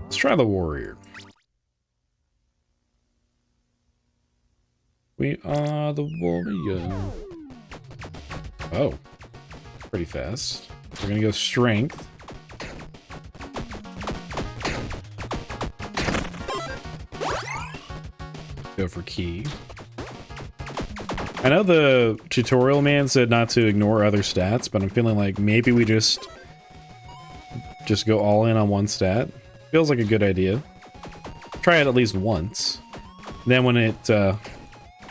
Let's try the warrior. We are the warrior. Oh. Pretty fast. We're gonna go strength. Go for key. I know the tutorial man said not to ignore other stats, but I'm feeling like maybe we just go all in on one stat. Feels like a good idea. Try it at least once. Then when it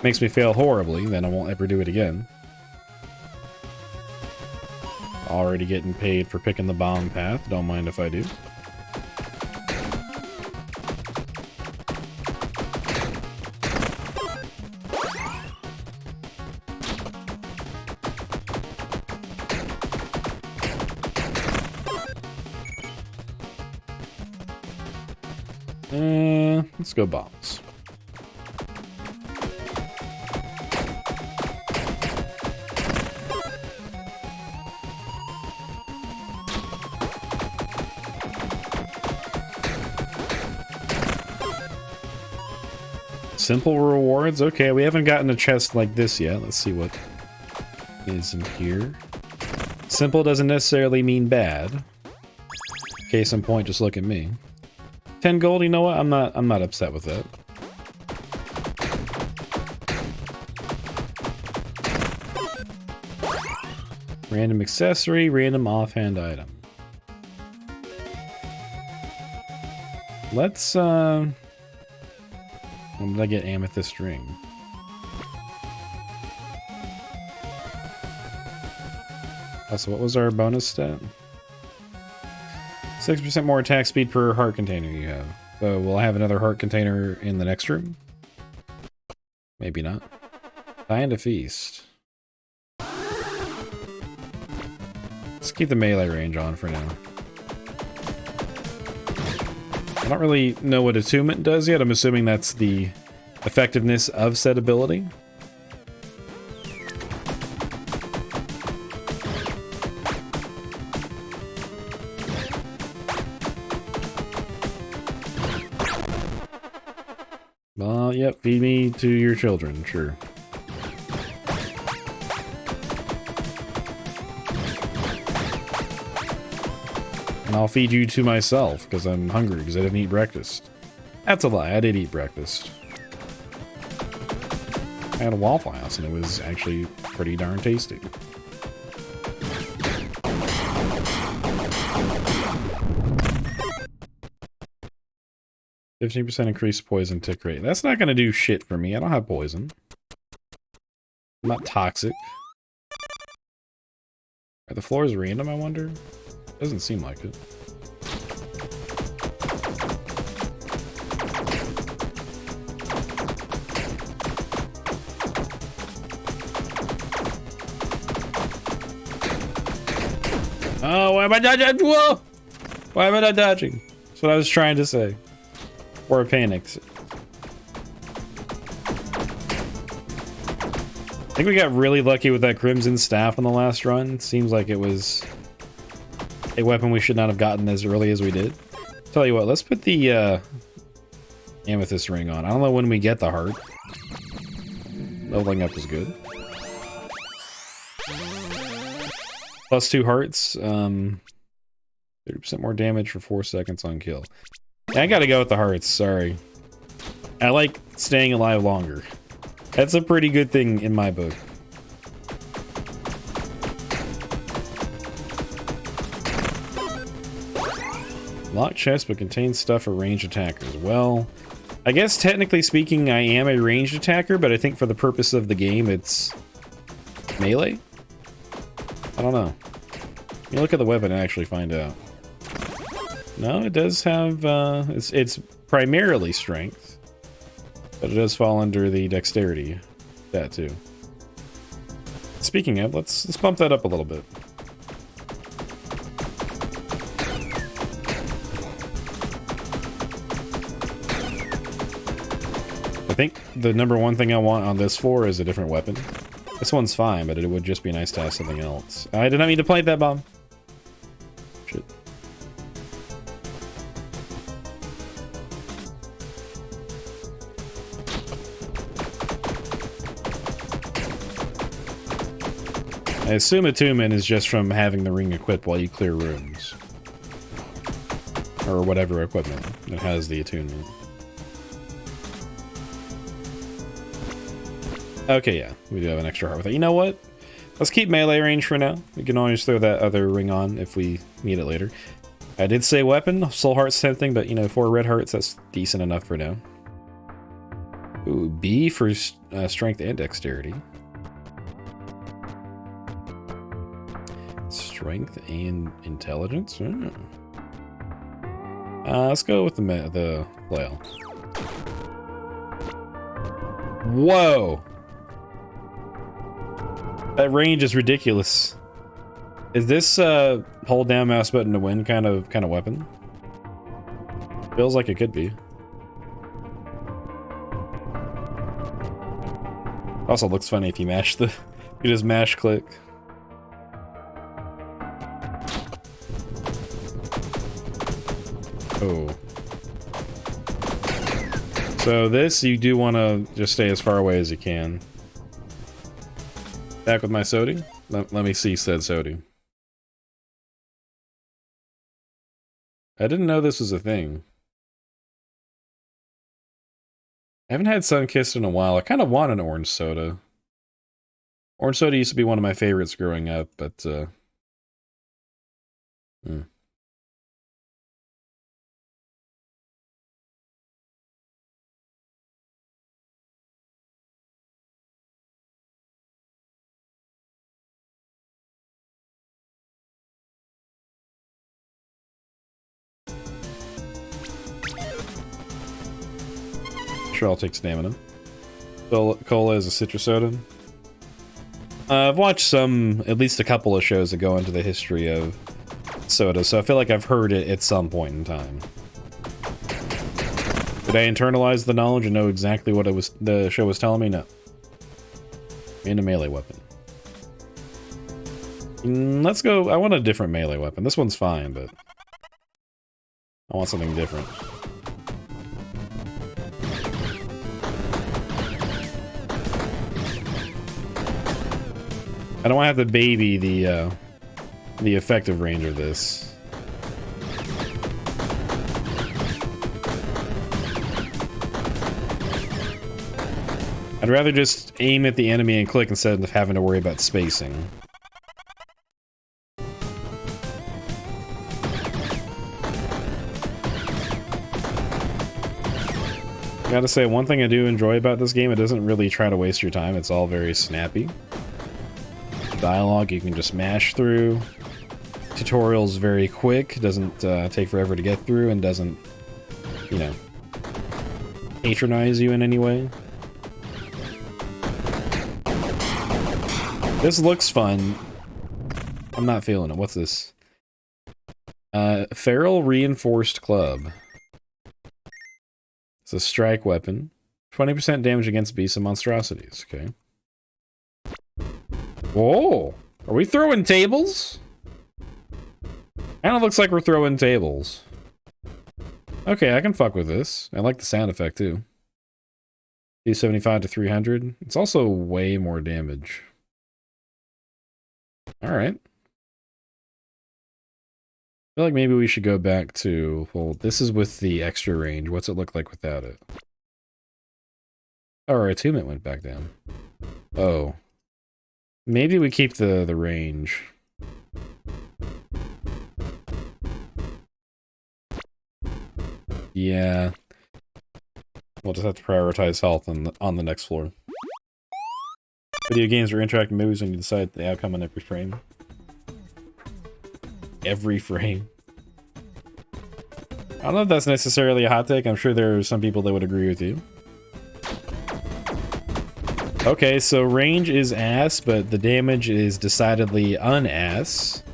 makes me fail horribly, then I won't ever do it again. Already getting paid for picking the bomb path. Don't mind if I do. Let's go bombs. Simple rewards. Okay, we haven't gotten a chest like this yet. Let's see what is in here. Simple doesn't necessarily mean bad. Case in point, just look at me. 10 gold, you know what? I'm not upset with that. Random accessory, random offhand item. Let's when did I get amethyst ring? Oh, so what was our bonus stat? 6% more attack speed per heart container you have. So we'll have another heart container in the next room? Maybe not. Find a feast. Let's keep the melee range on for now. I don't really know what attunement does yet. I'm assuming that's the effectiveness of said ability. Well, yep, feed me to your children, sure. And I'll feed you to myself, because I'm hungry, because I didn't eat breakfast. That's a lie, I did eat breakfast. I had a Waffle House, and it was actually pretty darn tasty. %15% increased poison tick rate. That's not going to do shit for me. I don't have poison. I'm not toxic. Are the floors random, I wonder? Doesn't seem like it. Oh, why am I dodging? Whoa! Why am I not dodging? That's what I was trying to say. Or panics. I think we got really lucky with that Crimson Staff on the last run. Seems like it was a weapon we should not have gotten as early as we did. Tell you what, let's put the Amethyst Ring on. I don't know when we get the heart. Leveling up is good. Plus 2 hearts. 30% more damage for 4 seconds on kill. I gotta go with the hearts, sorry. I like staying alive longer. That's a pretty good thing in my book. Locked chest, but contains stuff for ranged attackers. Well, I guess technically speaking, I am a ranged attacker, but I think for the purpose of the game, it's melee? I don't know. You look at the weapon and actually find out. No, it does have, it's primarily strength, but it does fall under the dexterity stat too. Speaking of, let's bump that up a little bit. I think the #1 thing I want on this floor is a different weapon. This one's fine, but it would just be nice to have something else. I did not mean to plant that bomb. Shit. I assume attunement is just from having the ring equipped while you clear rooms. Or whatever equipment that has the attunement. Okay, yeah, we do have an extra heart with it. You know what? Let's keep melee range for now. We can always throw that other ring on if we need it later. I did say weapon, soul heart's tempting, but you know, 4 red hearts, that's decent enough for now. Ooh, B for strength and dexterity. Strength and intelligence? Let's go with the flail. Whoa! That range is ridiculous. Is this hold down mouse button to win kind of weapon? Feels like it could be. Also looks funny if you mash the you just mash click. Oh. So this you do want to just stay as far away as you can. Back with my Sodi? Let me see said Sodi. I didn't know this was a thing. I haven't had Sunkissed in a while. I kind of want an orange soda. Orange soda used to be one of my favorites growing up, but sure, I'll take stamina. Cola is a citrus soda. I've watched at least a couple of shows that go into the history of soda, so I feel like I've heard it at some point in time. Did I internalize the knowledge and know exactly what the show was telling me? No. And a melee weapon. Let's go. I want a different melee weapon. This one's fine, but I want something different. I don't want to have to baby the effective range of this. I'd rather just aim at the enemy and click instead of having to worry about spacing. I gotta say, one thing I do enjoy about this game, it doesn't really try to waste your time. It's all very snappy. Dialogue you can just mash through. Tutorials very quick, doesn't take forever to get through, and doesn't, you know, patronize you in any way. This looks fun. I'm not feeling it. What's this? Feral Reinforced Club. It's a strike weapon. 20% damage against beasts and monstrosities. Okay. Whoa! Are we throwing tables? Kinda looks like we're throwing tables. Okay, I can fuck with this. I like the sound effect too. 275 to 300. It's also way more damage. Alright. I feel like maybe we should go back to... Well, this is with the extra range. What's it look like without it? Oh, our attunement went back down. Oh. Maybe we keep the range. Yeah. We'll just have to prioritize health on the next floor. Video games are interactive movies when you decide the outcome on every frame. Every frame. I don't know if that's necessarily a hot take. I'm sure there are some people that would agree with you. Okay, so range is ass, but the damage is decidedly un-ass.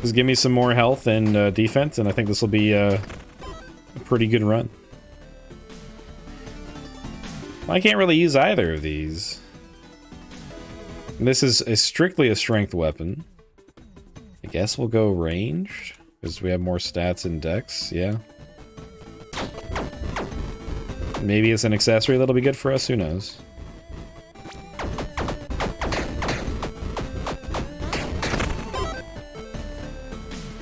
Just give me some more health and defense, and I think this will be a pretty good run. I can't really use either of these. This is strictly a strength weapon. I guess we'll go ranged, because we have more stats in dex, yeah. Maybe it's an accessory that'll be good for us, who knows.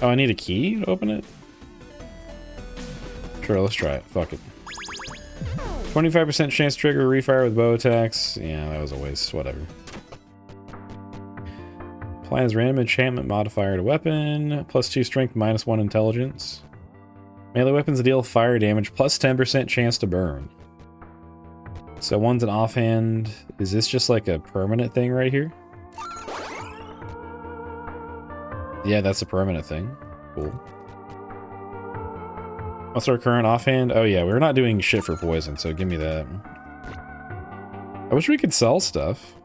Oh, I need a key to open it? Sure, let's try it. Fuck it. 25% chance to trigger refire with bow attacks. Yeah, that was a waste. Whatever. Applies random enchantment modifier to weapon. +2 strength, -1 intelligence. Melee weapons deal fire damage, plus 10% chance to burn. So one's an offhand. Is this just like a permanent thing right here? Yeah, that's a permanent thing. Cool. What's our current offhand? Oh yeah, we're not doing shit for poison, so give me that. I wish we could sell stuff.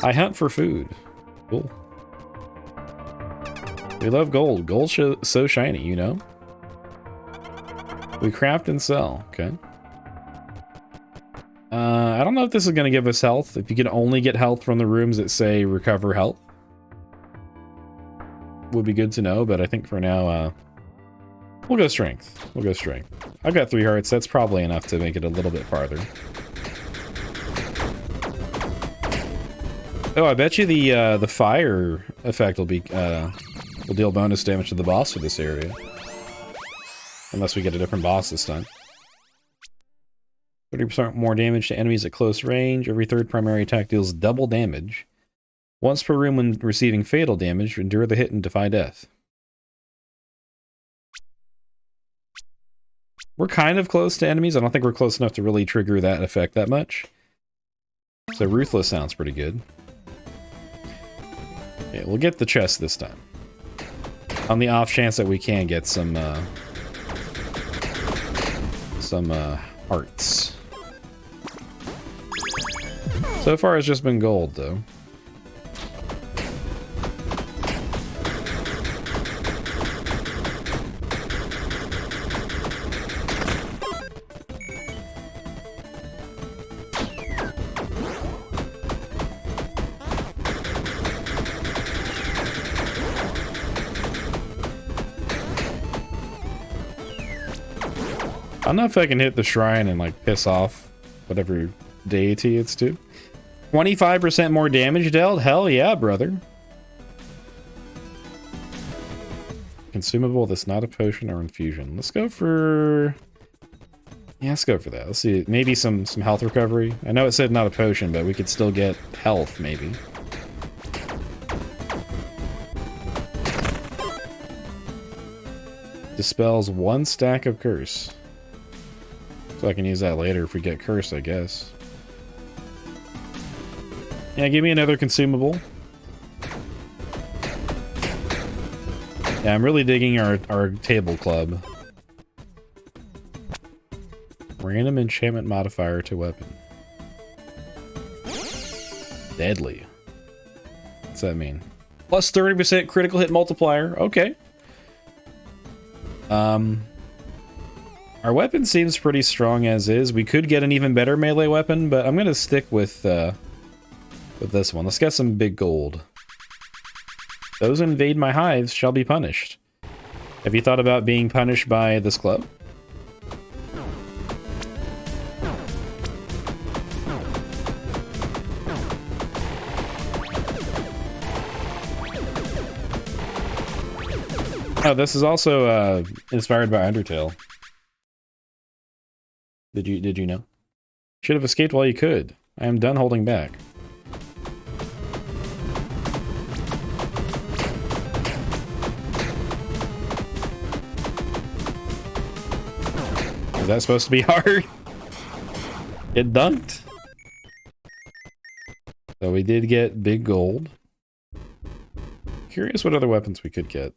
I hunt for food. Cool. We love gold. Gold's so shiny, you know? We craft and sell. Okay. I don't know if this is going to give us health. If you can only get health from the rooms that say recover health, would be good to know, but I think for now, we'll go strength. We'll go strength. I've got 3 hearts. That's probably enough to make it a little bit farther. Oh, I bet you the fire effect will be will deal bonus damage to the boss for this area. Unless we get a different boss this time. 30% more damage to enemies at close range. Every 3rd primary attack deals double damage. Once per room when receiving fatal damage, endure the hit and defy death. We're kind of close to enemies. I don't think we're close enough to really trigger that effect that much. So Ruthless sounds pretty good. Okay, we'll get the chest this time. On the off chance that we can get some hearts. So far it's just been gold though. I don't know if I can hit the shrine and like piss off whatever deity it's to. 25% more damage dealt? Hell yeah, brother. Consumable that's not a potion or infusion. Let's go for... Yeah, let's go for that. Let's see. Maybe some health recovery. I know it said not a potion, but we could still get health, maybe. Dispels 1 stack of curse. So I can use that later if we get cursed, I guess. Yeah, give me another consumable. Yeah, I'm really digging our table club. Random enchantment modifier to weapon. Deadly. What's that mean? Plus 30% critical hit multiplier. Okay. Our weapon seems pretty strong as is. We could get an even better melee weapon, but I'm gonna stick with this one. Let's get some big gold. Those who invade my hives shall be punished. Have you thought about being punished by this club? Oh, this is also inspired by Undertale. Did you know? Should have escaped while you could. I am done holding back. Is that supposed to be hard? Get dunked. So we did get big gold. Curious what other weapons we could get.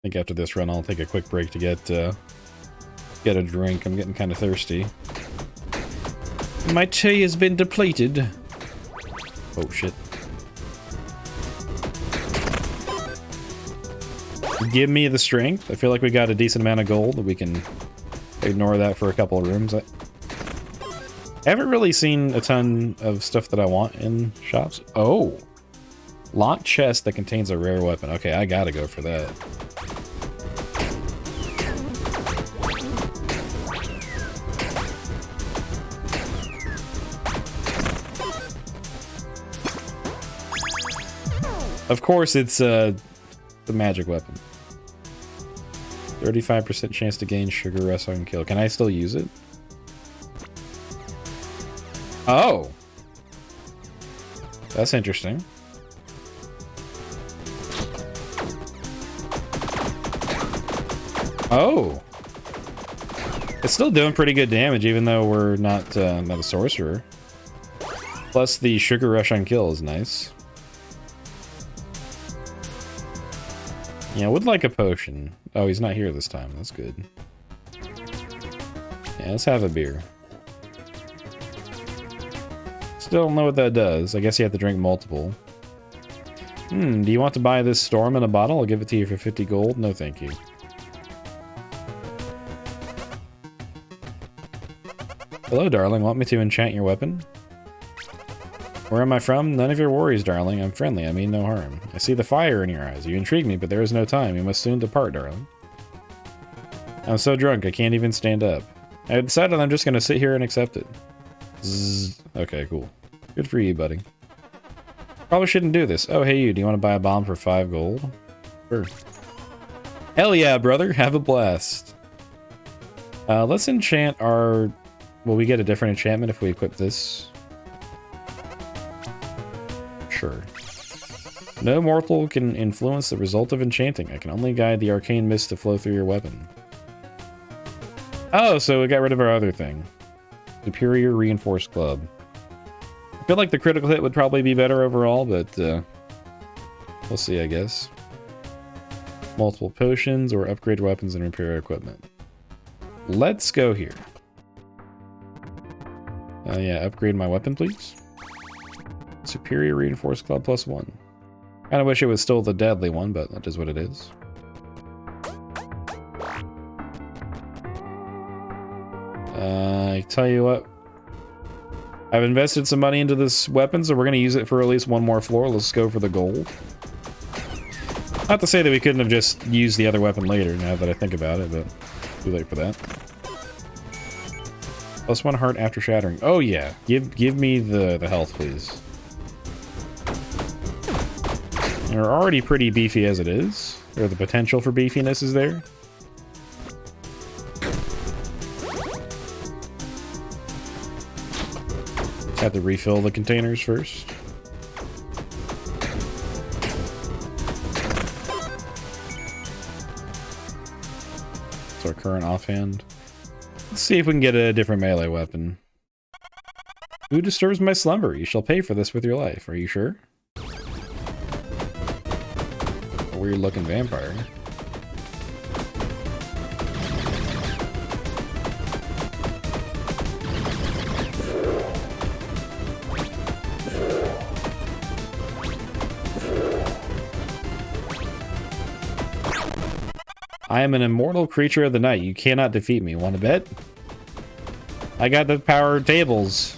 I think after this run I'll take a quick break to get a drink. I'm getting kind of thirsty. My tea has been depleted. Oh shit. Give me the strength. I feel like we got a decent amount of gold. We can ignore that for a couple of rooms. I haven't really seen a ton of stuff that I want in shops. Oh! Locked chest that contains a rare weapon. Okay, I gotta go for that. Of course, it's the magic weapon. 35% chance to gain sugar rush on kill. Can I still use it? Oh! That's interesting. Oh! It's still doing pretty good damage, even though we're not a sorcerer. Plus, the sugar rush on kill is nice. Yeah, I would like a potion. Oh, he's not here this time. That's good. Yeah, let's have a beer. Still don't know what that does. I guess you have to drink multiple. Do you want to buy this storm in a bottle? I'll give it to you for 50 gold. No, thank you. Hello, darling. Want me to enchant your weapon? Where am I from? None of your worries, darling. I'm friendly. I mean no harm. I see the fire in your eyes. You intrigue me, but there is no time. You must soon depart, darling. I'm so drunk, I can't even stand up. I decided I'm just going to sit here and accept it. Zzz. Okay, cool. Good for you, buddy. Probably shouldn't do this. Oh, hey you. Do you want to buy a bomb for 5 gold? Sure. Hell yeah, brother. Have a blast. Let's enchant our... Will we get a different enchantment if we equip this? Sure. No mortal can influence the result of enchanting. I can only guide the arcane mist to flow through your weapon. Oh, so we got rid of our other thing. Superior Reinforced Club. I feel like the critical hit would probably be better overall, but we'll see, I guess. Multiple potions or upgrade weapons and repair equipment. Let's go here. Yeah, upgrade my weapon, please. Superior Reinforced Club +1. Kinda wish it was still the deadly one, but that is what it is. I tell you what. I've invested some money into this weapon, so we're gonna use it for at least one more floor. Let's go for the gold. Not to say that we couldn't have just used the other weapon later, now that I think about it, but too late for that. +1 heart after shattering. Oh yeah, give me the health, please. We're already pretty beefy as it is. Or the potential for beefiness is there. Have to refill the containers first. It's our current offhand. Let's see if we can get a different melee weapon. Who disturbs my slumber? You shall pay for this with your life. Are you sure? A weird looking vampire. I am an immortal creature of the night. You cannot defeat me. Want to bet? I got the power tables.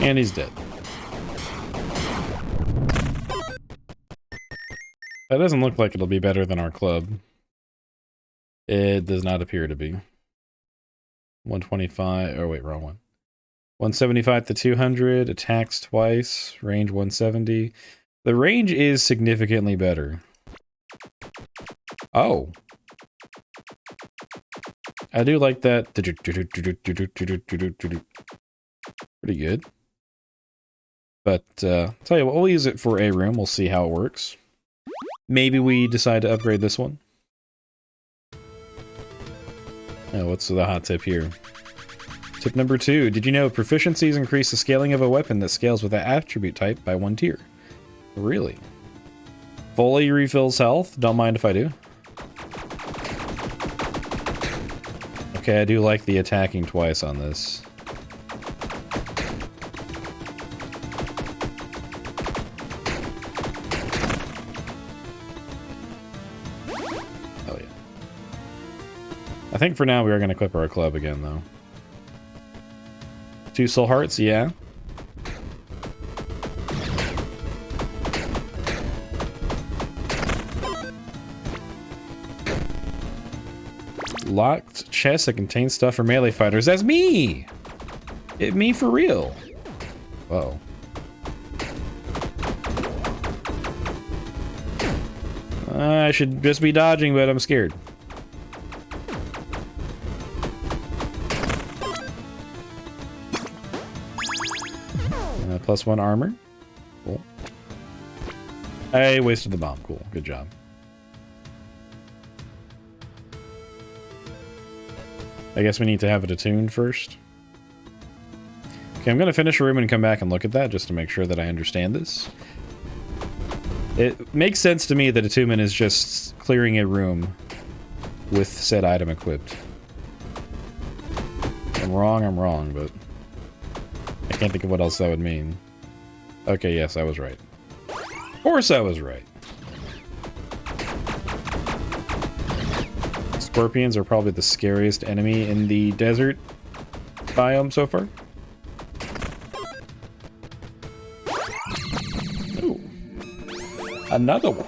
And he's dead. That doesn't look like it'll be better than our club. It does not appear to be. 125. Oh, wait, wrong one. 175 to 200. Attacks twice. Range 170. The range is significantly better. Oh. I do like that. Pretty good. But, tell you what, we'll use it for a room. We'll see how it works. Maybe we decide to upgrade this one. Oh, what's the hot tip here? Tip number 2. Did you know proficiencies increase the scaling of a weapon that scales with that attribute type by 1 tier? Really? Fully refills health. Don't mind if I do. Okay, I do like the attacking twice on this. I think for now we are going to equip our club again, though. 2 soul hearts, yeah. Locked chest that contains stuff for melee fighters. That's me! Me for real. Whoa. I should just be dodging, but I'm scared. +1 armor. Cool. I wasted the bomb. Cool. Good job. I guess we need to have it attuned first. Okay, I'm going to finish a room and come back and look at that just to make sure that I understand this. It makes sense to me that attunement is just clearing a room with said item equipped. If I'm wrong, but I can't think of what else that would mean. Okay, yes, I was right. Of course I was right. Scorpions are probably the scariest enemy in the desert biome so far. Ooh. Another one.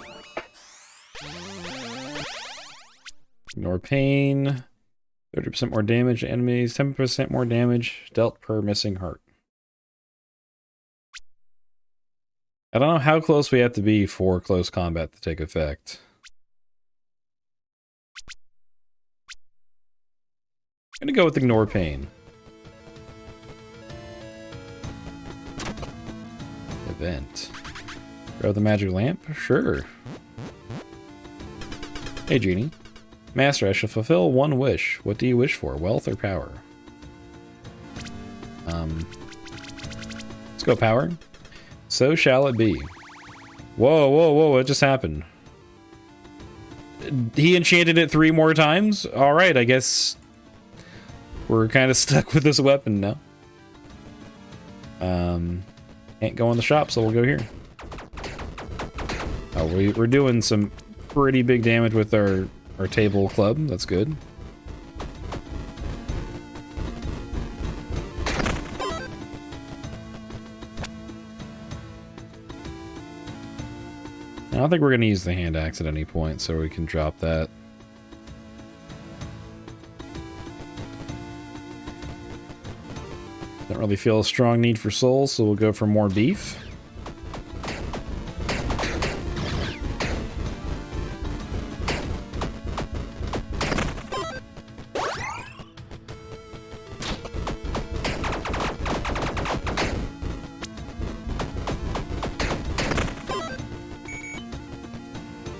Ignore pain. 30% more damage to enemies. 10% more damage dealt per missing heart. I don't know how close we have to be for close combat to take effect. I'm gonna go with ignore pain. Event. Grow the magic lamp? Sure. Hey, Genie. Master, I shall fulfill one wish. What do you wish for? Wealth or power? Let's go power. So shall it be. Whoa, whoa, whoa, what just happened? He enchanted it 3 more times? Alright, I guess we're kind of stuck with this weapon now. Can't go in the shop, so we'll go here. Oh, we're doing some pretty big damage with our table club. That's good. I don't think we're going to use the hand axe at any point, so we can drop that. Don't really feel a strong need for souls, so we'll go for more beef.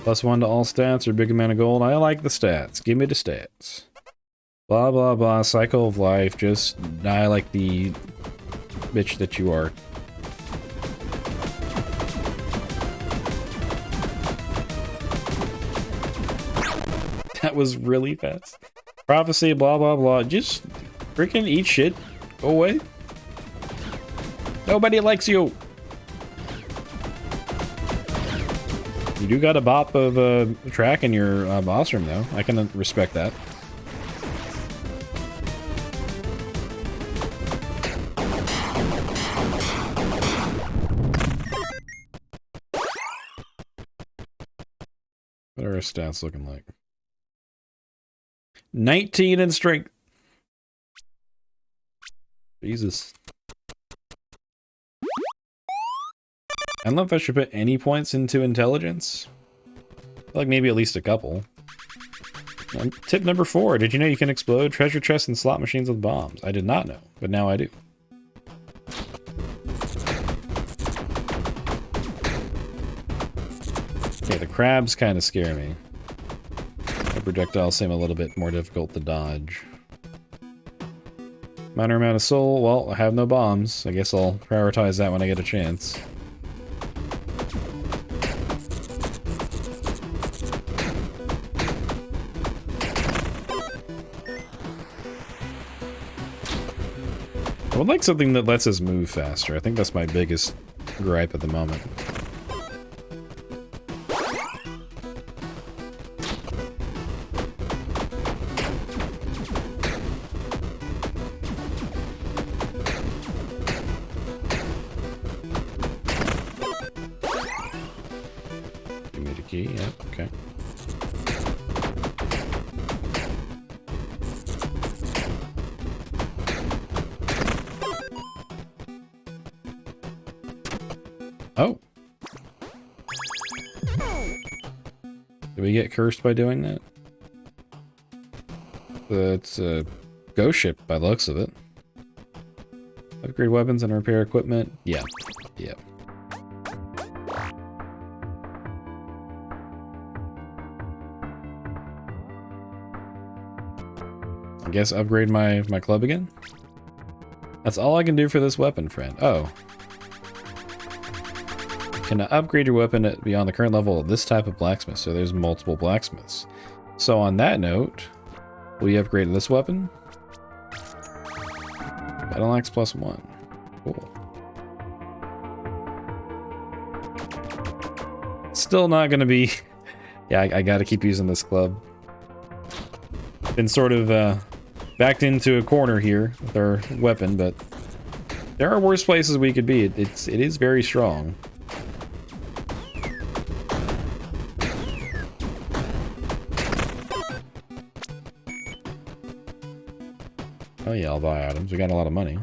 +1 to all stats or big amount of gold. I like the stats. Give me the stats. Blah, blah, blah. Cycle of life. Just die like the bitch that you are. That was really fast. Prophecy, blah, blah, blah. Just freaking eat shit. Go away. Nobody likes you. You do got a bop of a track in your boss room, though. I can respect that. What are our stats looking like? 19 in strength. Jesus. I don't know if I should put any points into intelligence. I feel like maybe at least a couple. Tip number 4. Did you know you can explode treasure chests and slot machines with bombs? I did not know, but now I do. Okay, the crabs kind of scare me. The projectiles seem a little bit more difficult to dodge. Minor amount of soul. Well, I have no bombs. I guess I'll prioritize that when I get a chance. I would like something that lets us move faster. I think that's my biggest gripe at the moment. Give me the key, yeah, okay. Oh. Did we get cursed by doing that? It's a ghost ship by the looks of it. Upgrade weapons and repair equipment. Yeah. Yeah. I guess upgrade my club again? That's all I can do for this weapon, friend. Oh. Can upgrade your weapon beyond the current level of this type of blacksmith? So there's multiple blacksmiths. So on that note, will you upgrade this weapon? Battle axe +1. Cool. Still not gonna be... Yeah, I gotta keep using this club. Been sort of backed into a corner here with our weapon, but there are worse places we could be. It is very strong. Oh yeah, I'll buy items. We got a lot of money.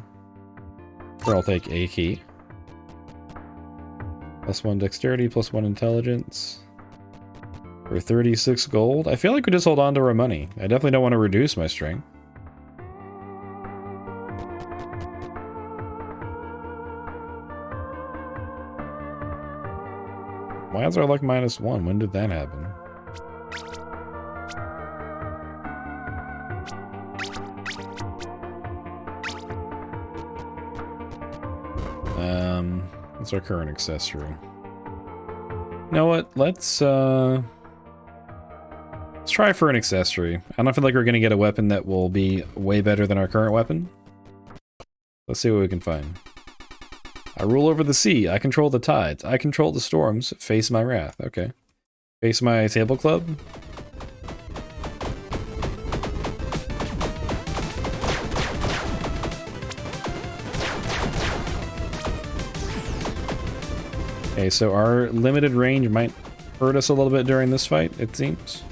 Or I'll take a key. +1 dexterity, +1 intelligence. For 36 gold. I feel like we just hold on to our money. I definitely don't want to reduce my strength. Why is our luck -1? When did that happen? What's our current accessory? You know what? Let's try for an accessory. I don't feel like we're gonna get a weapon that will be way better than our current weapon. Let's see what we can find. I rule over the sea. I control the tides. I control the storms. Face my wrath. Okay. Face my table club. Okay, so our limited range might hurt us a little bit during this fight, it seems.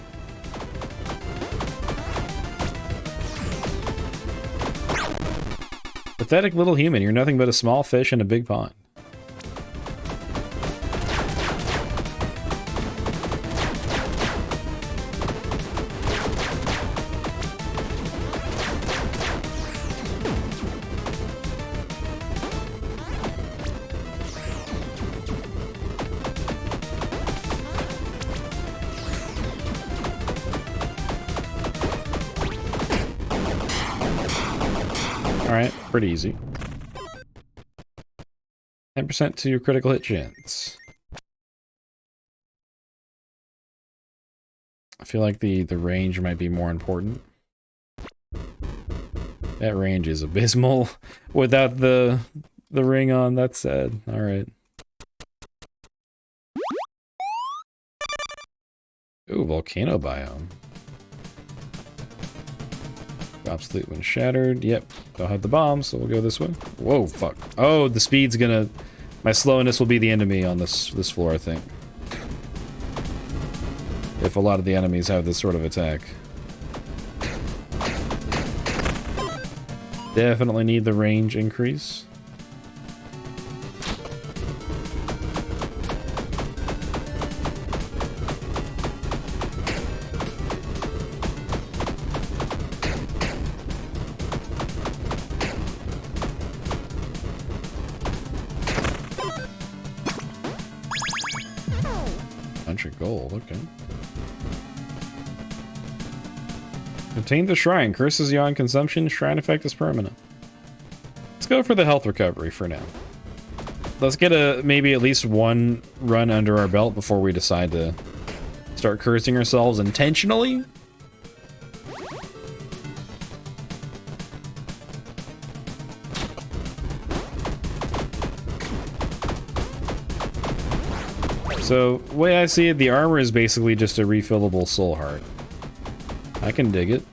Pathetic little human, you're nothing but a small fish in a big pond. Alright, pretty easy. 10% to your critical hit chance. I feel like the range might be more important. That range is abysmal without the ring on. That's sad. Alright. Ooh, volcano biome. Obsolete when shattered. Yep. Don't have the bomb, so we'll go this way. Whoa, fuck. Oh, the speed's gonna... My slowness will be the enemy on this floor, I think. If a lot of the enemies have this sort of attack. Definitely need the range increase. Gold, okay. Contain the shrine. Curses you on consumption. Shrine effect is permanent. Let's go for the health recovery for now. Let's get maybe at least one run under our belt before we decide to start cursing ourselves intentionally. So, the way I see it, the armor is basically just a refillable soul heart. I can dig it.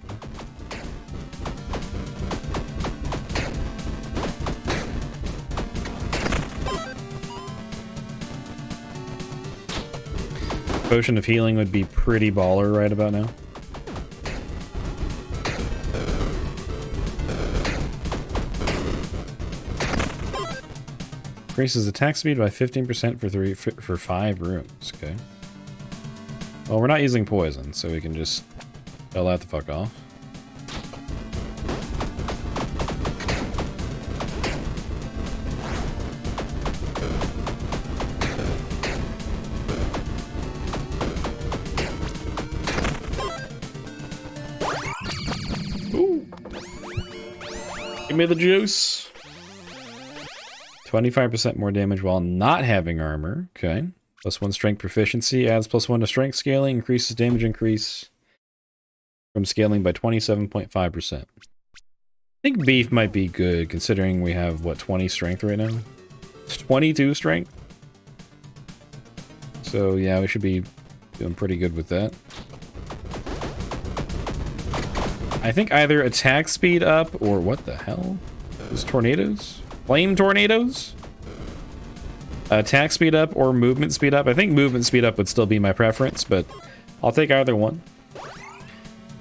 Potion of healing would be pretty baller right about now. Increases attack speed by 15% for 5 rooms. Okay. Well, we're not using poison, so we can just tell that the fuck off. Ooh. Give me the juice. 25% more damage while not having armor. Okay. +1 strength proficiency. Adds +1 to strength scaling. Increases damage increase from scaling by 27.5%. I think beef might be good considering we have, what, 20 strength right now? 22 strength? So yeah, we should be doing pretty good with that. I think either attack speed up or what the hell? Those tornadoes? Flame tornadoes? Attack speed up or movement speed up. I think movement speed up would still be my preference, but I'll take either one.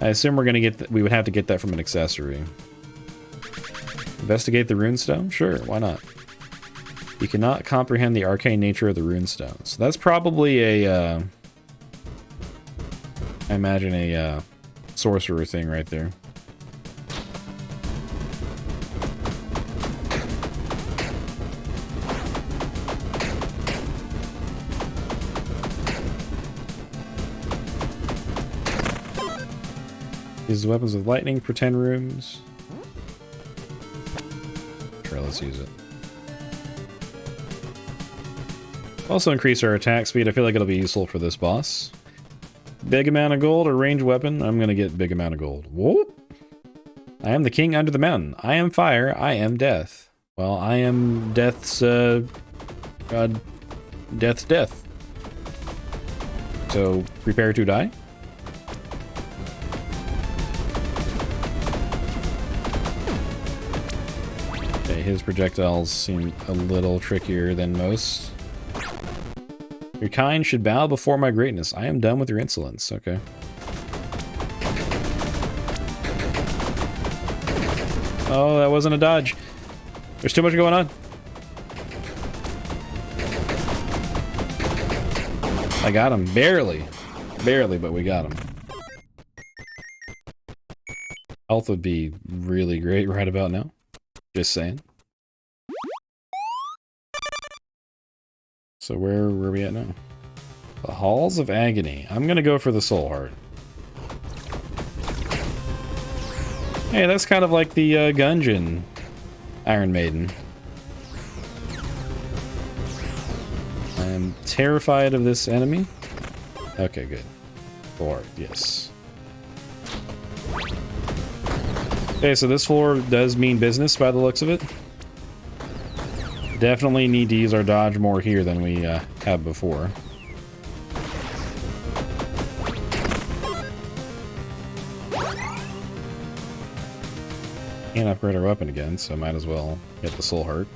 I assume we're gonna get we would have to get that from an accessory. Investigate the runestone? Sure, why not? You cannot comprehend the arcane nature of the runestone. So that's probably a I imagine a sorcerer thing right there. Uses weapons with lightning for 10 rooms. Sure, let's use it. Also increase our attack speed. I feel like it'll be useful for this boss. Big amount of gold or ranged weapon. I'm gonna get big amount of gold. Whoop! I am the king under the mountain. I am fire. I am death. Well, I am death's god. Death's death. So prepare to die. Okay, his projectiles seem a little trickier than most. Your kind should bow before my greatness. I am done with your insolence. Okay. Oh, that wasn't a dodge. There's too much going on. I got him. Barely. Barely, but we got him. Health would be really great right about now. Just saying. So where are we at now? The Halls of Agony. I'm gonna go for the Soul Heart. Hey, that's kind of like the Gungeon Iron Maiden. I am terrified of this enemy. Okay, good. Soul Heart, yes. Okay, so this floor does mean business by the looks of it. Definitely need to use our dodge more here than we have before. Can't upgrade our weapon again, so might as well get the Soul Heart.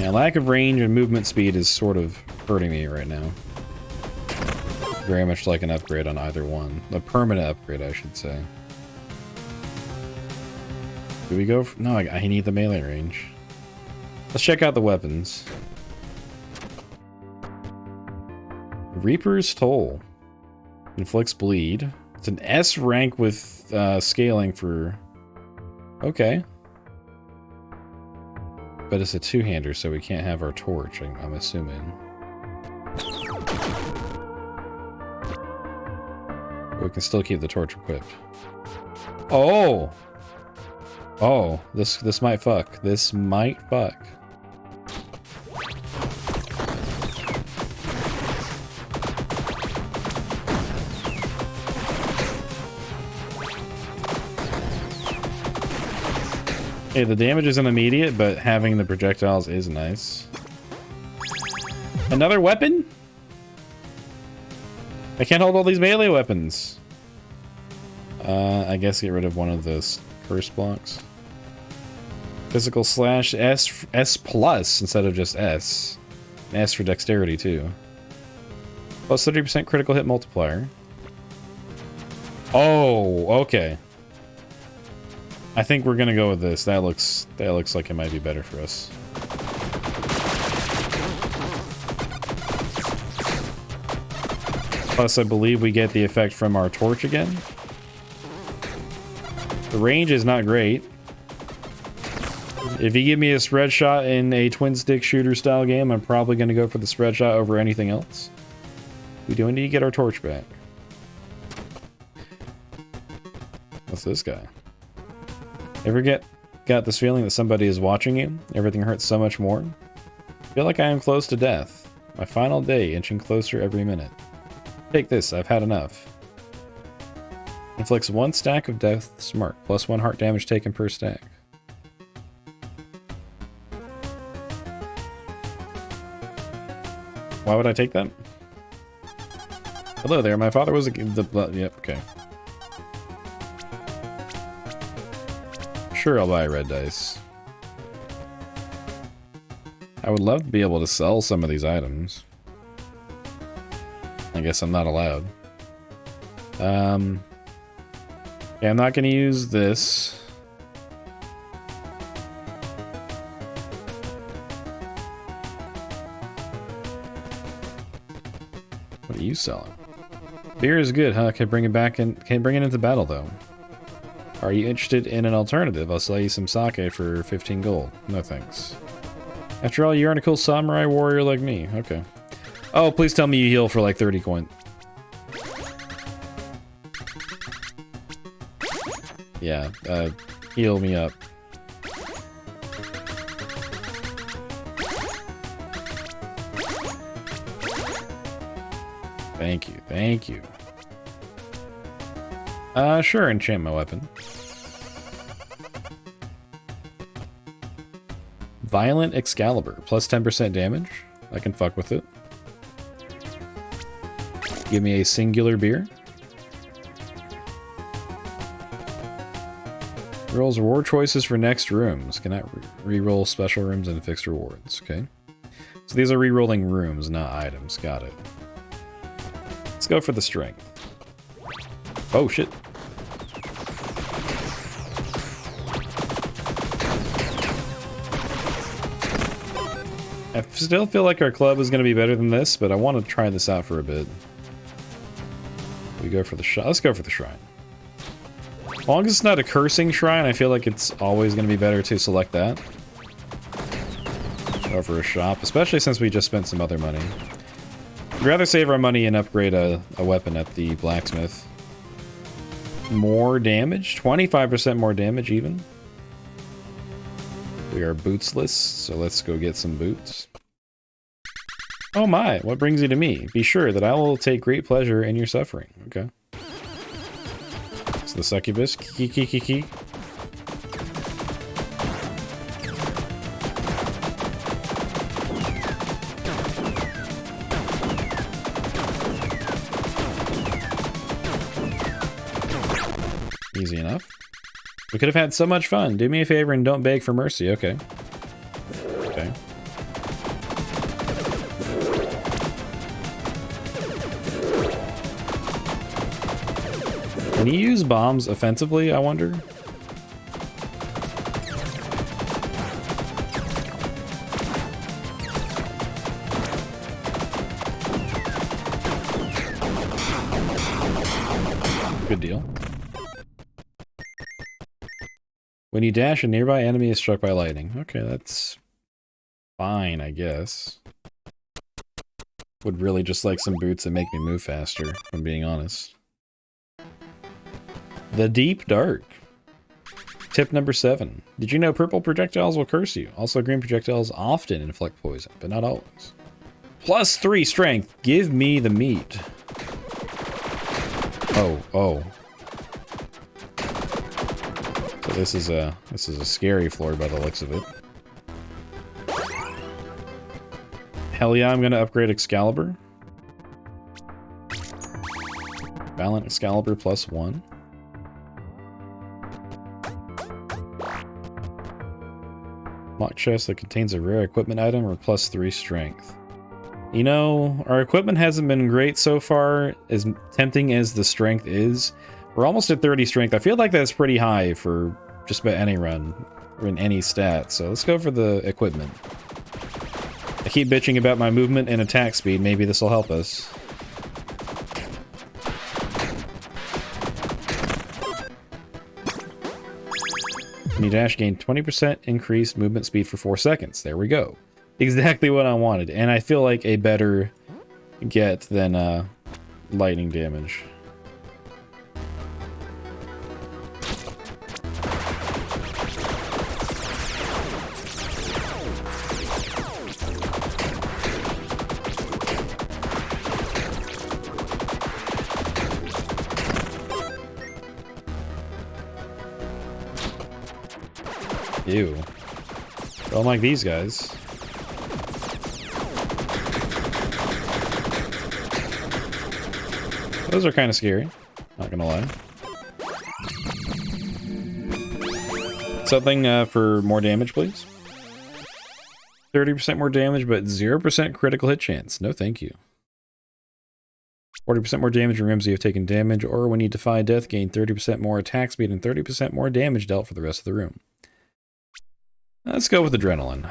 Yeah, lack of range and movement speed is sort of hurting me right now. Very much like an upgrade on either one. A permanent upgrade, I should say. Do we go for, no, I need the melee range. Let's check out the weapons. Reaper's Toll. Inflicts bleed. It's an S rank with scaling for... Okay. But it's a two-hander, so we can't have our torch, I'm assuming. But we can still keep the torch equipped. Oh! Oh, this might fuck. This might fuck. Okay, the damage isn't immediate, but having the projectiles is nice. Another weapon? I can't hold all these melee weapons. I guess get rid of one of those curse blocks. Physical slash S plus instead of just S. And S for dexterity too. Plus 30% critical hit multiplier. Oh, okay. I think we're gonna go with this. That looks like it might be better for us. Plus, I believe we get the effect from our torch again. The range is not great. If you give me a spread shot in a twin stick shooter style game, I'm probably going to go for the spread shot over anything else. We do need to get our torch back. What's this guy? Ever got this feeling that somebody is watching you? Everything hurts so much more. I feel like I am close to death. My final day, inching closer every minute. Take this, I've had enough. Inflicts 1 stack of Death's Mark, plus 1 heart damage taken per stack. Why would I take that? Hello there, my father was a... Yep, okay. Sure, I'll buy a red dice. I would love to be able to sell some of these items. I guess I'm not allowed. Yeah, I'm not going to use this. What are you selling? Beer is good, huh? Can bring it back and can bring it into battle though. Are you interested in an alternative? I'll sell you some sake for 15 gold. No thanks. After all, you aren't a cool samurai warrior like me. Okay. Oh, please tell me you heal for like 30 coin. Yeah, heal me up. Thank you, thank you. Sure, enchant my weapon. Violent Excalibur, plus 10% damage. I can fuck with it. Give me a singular beer. Rolls reward choices for next rooms. Cannot re-roll special rooms and fixed rewards. Okay. So these are re-rolling rooms, not items. Got it. Let's go for the strength. Oh, shit. I still feel like our club is going to be better than this, but I want to try this out for a bit. We go for the shrine. Let's go for the shrine. As long as it's not a cursing shrine, I feel like it's always going to be better to select that. Go for a shop, especially since we just spent some other money. I'd rather save our money and upgrade a weapon at the blacksmith. More damage? 25% more damage even. We are bootsless, so let's go get some boots. Oh my, what brings you to me? Be sure that I will take great pleasure in your suffering. Okay. It's the succubus. Kiki. Easy enough. We could have had so much fun. Do me a favor and don't beg for mercy. Okay. Okay. Can you use bombs offensively, I wonder? Good deal. When you dash, a nearby enemy is struck by lightning. Okay, that's fine, I guess. Would really just like some boots that make me move faster, if I'm being honest. The Deep Dark. Tip number 7. Did you know purple projectiles will curse you? Also, green projectiles often inflict poison, but not always. Plus 3 strength. Give me the meat. Oh. So this is a scary floor by the looks of it. Hell yeah, I'm gonna upgrade Excalibur. Valiant Excalibur plus 1. Lock chest that contains a rare equipment item or plus 3 strength. You know, our equipment hasn't been great so far, as tempting as the strength is. We're almost at 30 strength. I feel like that's pretty high for just about any run, or in any stat, so let's go for the equipment. I keep bitching about my movement and attack speed, maybe this will help us. When you dash, gain 20% increased movement speed for 4 seconds. There we go. Exactly what I wanted, and I feel like a better get than lightning damage. Ew. Don't like these guys. Those are kind of scary, not gonna lie. Something for more damage, please. 30% more damage, but 0% critical hit chance. No thank you. 40% more damage in rooms you have taken damage, or when you defy death, gain 30% more attack speed and 30% more damage dealt for the rest of the room. Let's go with adrenaline.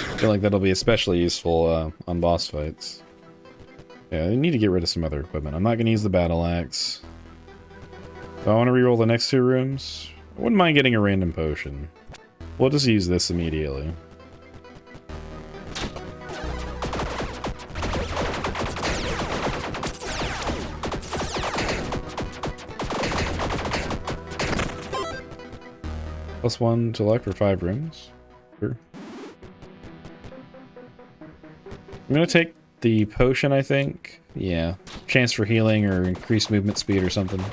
I feel like that'll be especially useful on boss fights. Yeah, I need to get rid of some other equipment. I'm not going to use the battle axe. Do I want to reroll the next 2 rooms? I wouldn't mind getting a random potion. We'll just use this immediately. +1 to luck for 5 rooms. Sure. I'm gonna take the potion, I think. Yeah. Chance for healing or increased movement speed or something. Oh,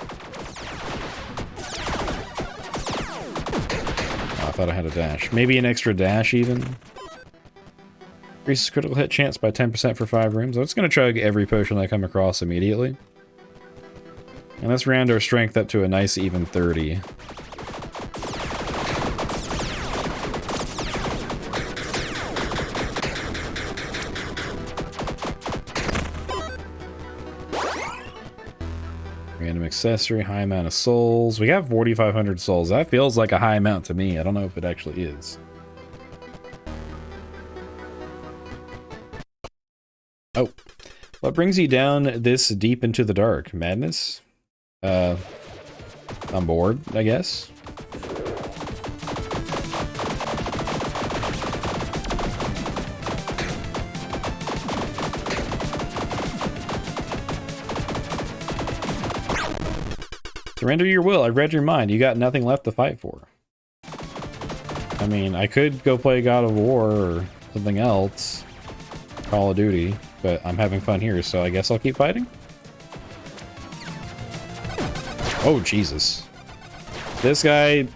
I thought I had a dash. Maybe an extra dash even. Increases critical hit chance by 10% for 5 rooms. I'm just gonna chug every potion I come across immediately. And let's round our strength up to a nice even 30. Random accessory, high amount of souls. We got 4,500 souls. That feels like a high amount to me. I don't know if it actually is. Oh. What brings you down this deep into the dark? Madness? I'm bored, I guess. Surrender your will. I read your mind. You got nothing left to fight for. I mean, I could go play God of War or something else. Call of Duty. But I'm having fun here, so I guess I'll keep fighting? Oh, Jesus. This guy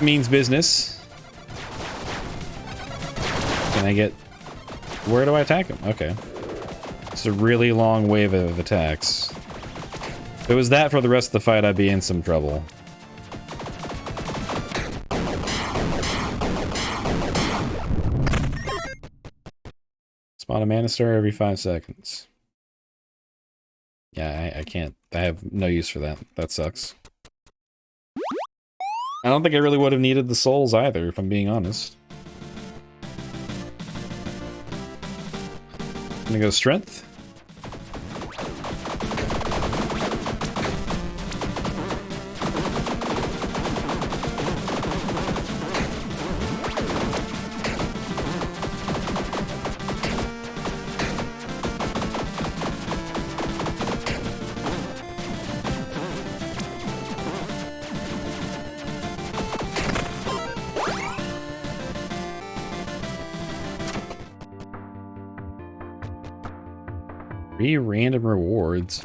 means business. Can I get... Where do I attack him? Okay. It's a really long wave of attacks. If it was that for the rest of the fight, I'd be in some trouble. Spawn a mana star every 5 seconds. Yeah, I can't. I have no use for that. That sucks. I don't think I really would have needed the souls either, if I'm being honest. I'm gonna go strength. Random rewards.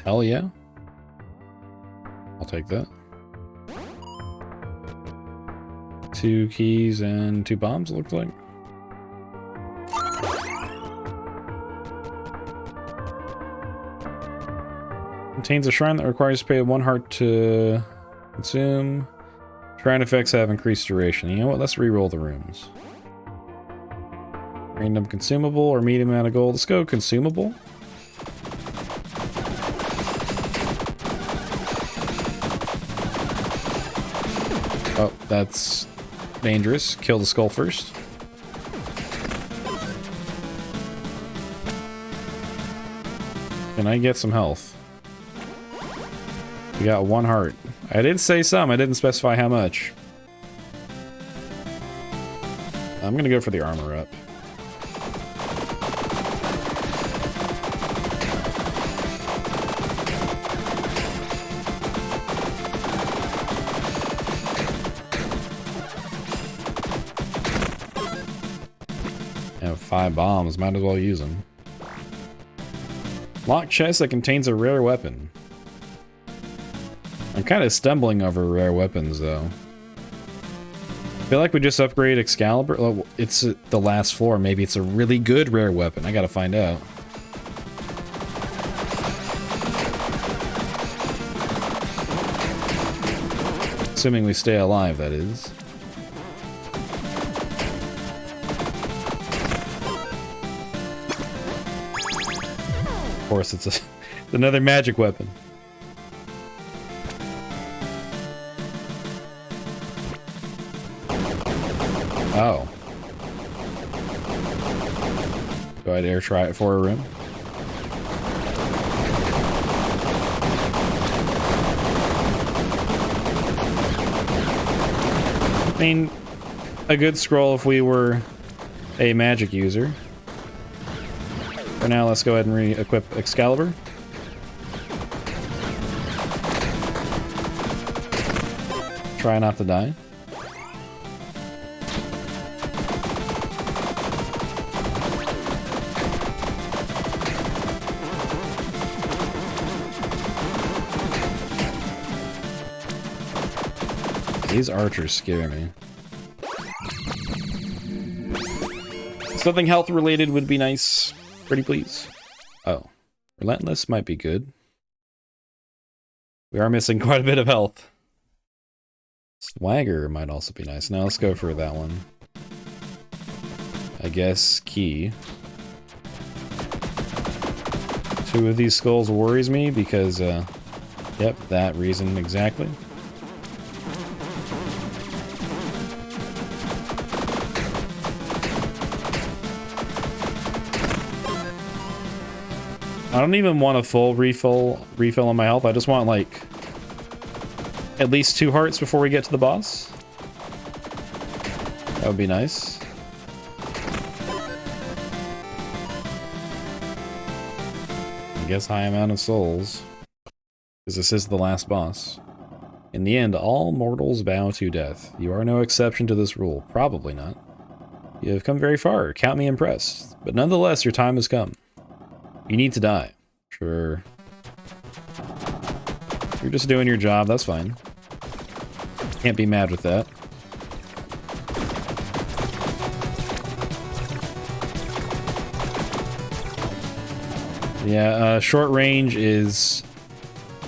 Hell yeah. I'll take that. 2 keys and 2 bombs, it looks like. Contains a shrine that requires to pay 1 heart to consume. Shrine effects have increased duration. You know what? Let's re-roll the rooms. Random consumable or medium amount of gold. Let's go consumable. Oh, that's dangerous. Kill the skull first. Can I get some health? We got 1 heart. I did say some, I didn't specify how much. I'm gonna go for the armor up. I have 5 bombs, might as well use them. Locked chest that contains a rare weapon. I'm kind of stumbling over rare weapons, though. I feel like we just upgrade Excalibur. Oh, it's the last floor. Maybe it's a really good rare weapon. I gotta find out. Assuming we stay alive, that is. Of course, it's another magic weapon. Oh. Do I dare try it for a room? I mean, a good scroll if we were a magic user. For now, let's go ahead and re-equip Excalibur. Try not to die. These archers scare me. Something health related would be nice. Pretty please. Oh. Relentless might be good. We are missing quite a bit of health. Swagger might also be nice. Now let's go for that one. I guess key. 2 of these skulls worries me because, yep, that reason exactly. I don't even want a full refill on my health. I just want, like, at least 2 hearts before we get to the boss. That would be nice. I guess high amount of souls. Because this is the last boss. In the end, all mortals bow to death. You are no exception to this rule. Probably not. You have come very far. Count me impressed. But nonetheless, your time has come. You need to die. Sure. You're just doing your job, that's fine. Can't be mad with that. Yeah, short range is,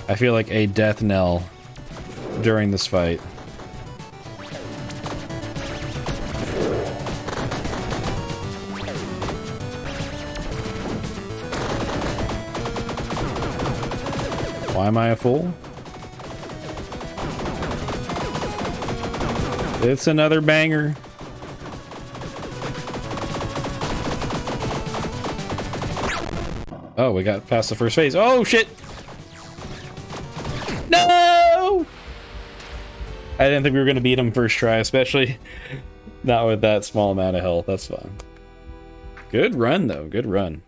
I feel like, a death knell during this fight. Why am I a fool? It's another banger. Oh, we got past the first phase. Oh, shit! No! I didn't think we were going to beat him first try, especially not with that small amount of health. That's fine. Good run, though. Good run.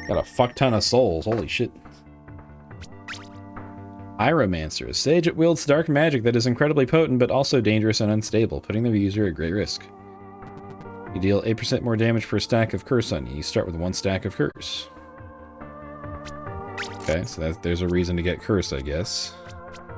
Got a fuck ton of souls. Holy shit. Pyromancer, a sage that wields dark magic that is incredibly potent but also dangerous and unstable, putting the user at great risk. You deal 8% more damage per stack of curse on you. You start with 1 stack of curse. Okay, so there's a reason to get curse, I guess.